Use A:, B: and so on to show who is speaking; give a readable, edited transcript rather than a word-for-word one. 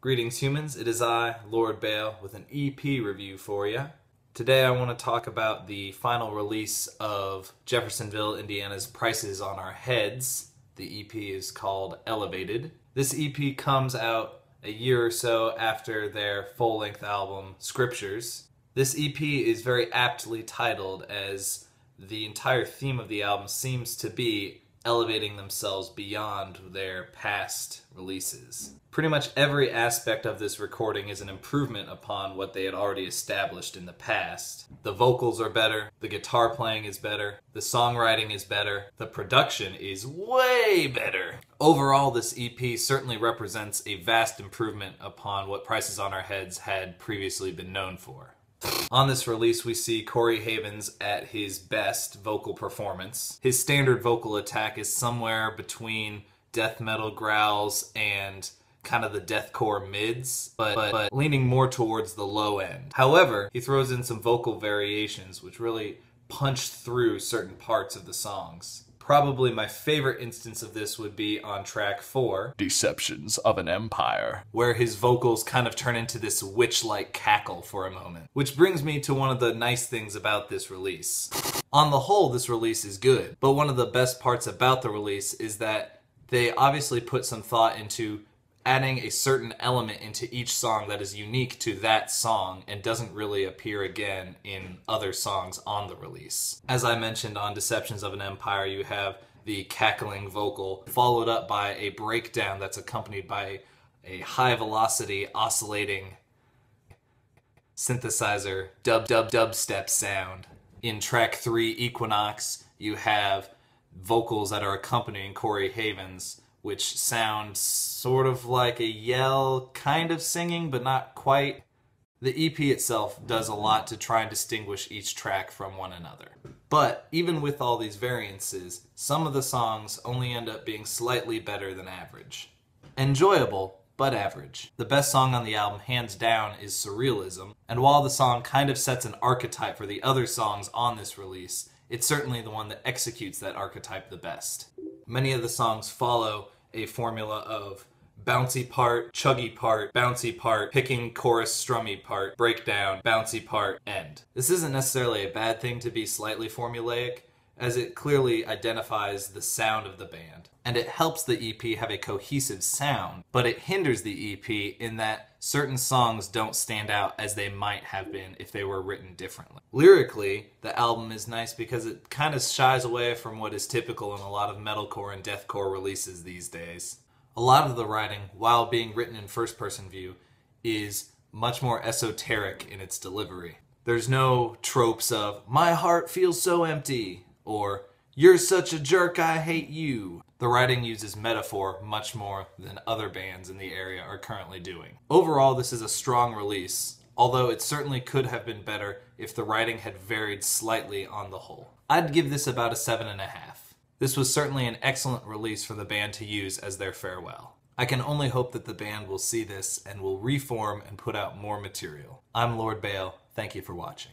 A: Greetings humans, it is I, Lord Bael, with an EP review for you. Today I want to talk about the final release of Jeffersonville, Indiana's Prices on Our Heads. The EP is called Elevated. This EP comes out a year or so after their full-length album, Scriptures. This EP is very aptly titled, as the entire theme of the album seems to be elevating themselves beyond their past releases. Pretty much every aspect of this recording is an improvement upon what they had already established in the past. The vocals are better, the guitar playing is better, the songwriting is better, the production is way better. Overall, this EP certainly represents a vast improvement upon what Prices on Our Heads had previously been known for. On this release, we see Corey Havens at his best vocal performance. His standard vocal attack is somewhere between death metal growls and kind of the deathcore mids, but leaning more towards the low end. However, he throws in some vocal variations which really punch through certain parts of the songs. Probably my favorite instance of this would be on track 4,
B: Deceptions of an Empire,
A: where his vocals kind of turn into this witch-like cackle for a moment. Which brings me to one of the nice things about this release. On the whole, this release is good, but one of the best parts about the release is that they obviously put some thought into adding a certain element into each song that is unique to that song and doesn't really appear again in other songs on the release. As I mentioned on Deceptions of an Empire, you have the cackling vocal followed up by a breakdown that's accompanied by a high velocity oscillating synthesizer dubstep sound. In track 3, Equinox, you have vocals that are accompanying Corey Havens, which sounds sort of like a yell, kind of singing, but not quite. The EP itself does a lot to try and distinguish each track from one another. But even with all these variances, some of the songs only end up being slightly better than average. Enjoyable, but average. The best song on the album, hands down, is Surrealism, and while the song kind of sets an archetype for the other songs on this release, it's certainly the one that executes that archetype the best. Many of the songs follow a formula of bouncy part, chuggy part, bouncy part, picking chorus strummy part, breakdown, bouncy part, end. This isn't necessarily a bad thing to be slightly formulaic, as it clearly identifies the sound of the band. And it helps the EP have a cohesive sound, but it hinders the EP in that certain songs don't stand out as they might have been if they were written differently. Lyrically, the album is nice because it kind of shies away from what is typical in a lot of metalcore and deathcore releases these days. A lot of the writing, while being written in first-person view, is much more esoteric in its delivery. There's no tropes of, "My heart feels so empty," or "You're such a jerk, I hate you." The writing uses metaphor much more than other bands in the area are currently doing. Overall, this is a strong release, although it certainly could have been better if the writing had varied slightly on the whole. I'd give this about a 7.5. This was certainly an excellent release for the band to use as their farewell. I can only hope that the band will see this and will reform and put out more material. I'm Lord Bael. Thank you for watching.